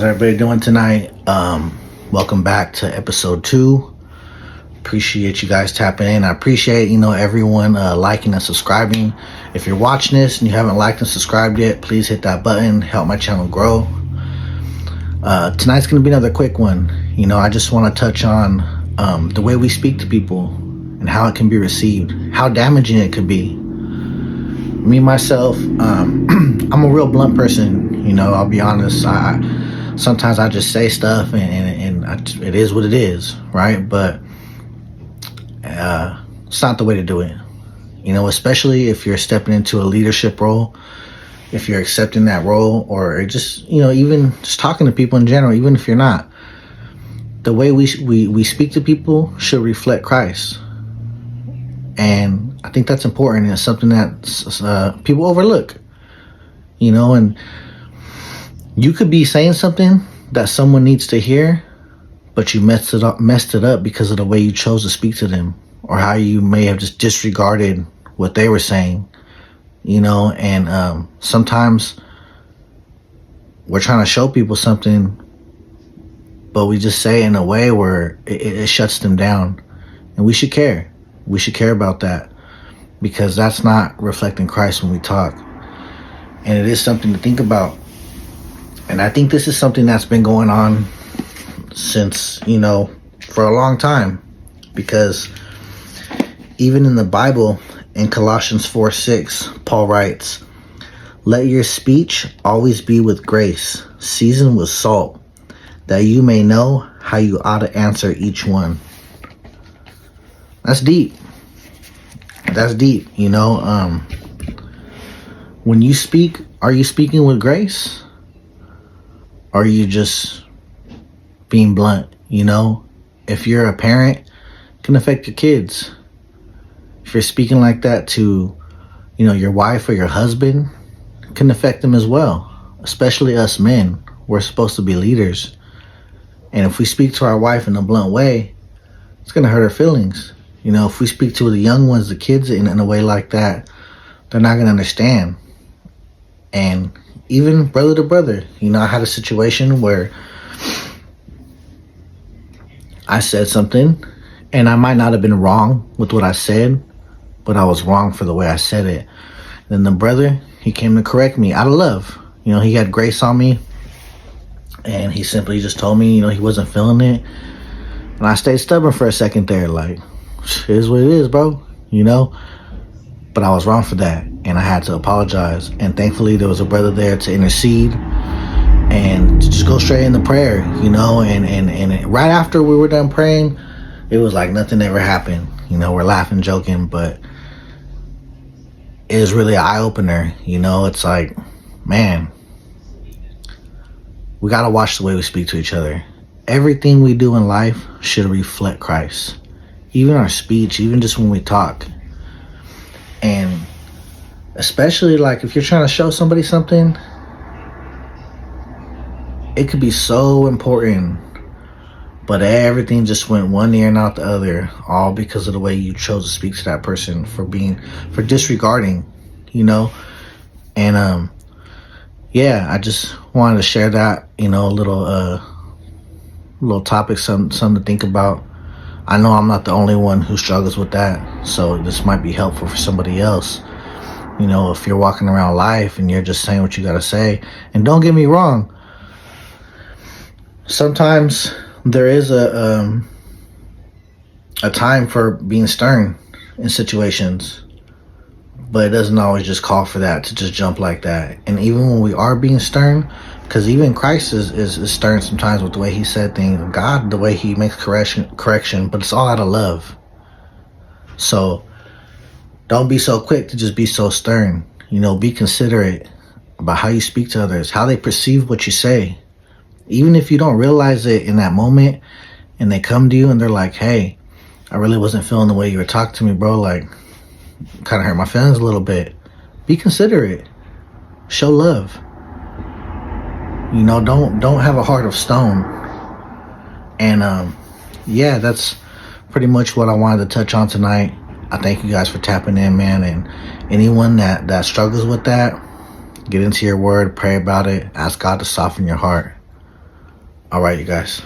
How's everybody doing tonight? Welcome back to episode 2. Appreciate you guys tapping in. I appreciate, everyone liking and subscribing. If you're watching this and you haven't liked and subscribed yet, please hit that button. Help my channel grow. Tonight's going to be another quick one. I just want to touch on the way we speak to people and how it can be received, how damaging it could be. Me, myself, I'm a real blunt person. I'll be honest. Sometimes I just say stuff and it is what it is, right? But it's not the way to do it. Especially if you're stepping into a leadership role, if you're accepting that role, or just, even just talking to people in general, even if you're not. The way we speak to people should reflect Christ. And I think that's important. It's something that people overlook, and you could be saying something that someone needs to hear, but you messed it up because of the way you chose to speak to them, or how you may have just disregarded what they were saying, and sometimes we're trying to show people something, but we just say it in a way where it shuts them down. And we should care. We should care about that, because that's not reflecting Christ when we talk. And it is something to think about. And I think this is something that's been going on since, for a long time. Because even in the Bible, in Colossians 4:6, Paul writes, "Let your speech always be with grace, seasoned with salt, that you may know how you ought to answer each one." That's deep. That's deep, when you speak, are you speaking with grace? Or are you just being blunt? If you're a parent, it can affect your kids. If you're speaking like that to, your wife or your husband, it can affect them as well. Especially us men. We're supposed to be leaders. And if we speak to our wife in a blunt way, it's going to hurt her feelings. If we speak to the young ones, the kids, in a way like that, they're not going to understand. And even brother to brother, I had a situation where I said something, and I might not have been wrong with what I said, but I was wrong for the way I said it. Then the brother, he came to correct me out of love. He had grace on me, and he simply just told me, he wasn't feeling it. And I stayed stubborn for a second there, like, it is what it is, bro, But I was wrong for that, and I had to apologize. And thankfully, there was a brother there to intercede and to just go straight into prayer, And right after we were done praying, it was like nothing ever happened. We're laughing, joking, but it was really an eye-opener. It's like, man, we got to watch the way we speak to each other. Everything we do in life should reflect Christ. Even our speech, even just when we talk. And especially like if you're trying to show somebody something, it could be so important, but everything just went one ear and out the other, all because of the way you chose to speak to that person, for disregarding, And I just wanted to share that, a little topic, something to think about. I know I'm not the only one who struggles with that, so this might be helpful for somebody else. If you're walking around life and you're just saying what you gotta say, and don't get me wrong, sometimes there is a time for being stern in situations, but it doesn't always just call for that to just jump like that. And even when we are being stern, because even Christ is stern sometimes with the way he said things. God, the way he makes correction, but it's all out of love. So don't be so quick to just be so stern. Be considerate about how you speak to others, how they perceive what you say. Even if you don't realize it in that moment, and they come to you and they're like, "Hey, I really wasn't feeling the way you were talking to me, bro. Like, kind of hurt my feelings a little bit." Be considerate. Show love. Don't have a heart of stone. And that's pretty much what I wanted to touch on tonight. I thank you guys for tapping in, man. And anyone that struggles with that, get into your word, pray about it, ask God to soften your heart. All right, you guys.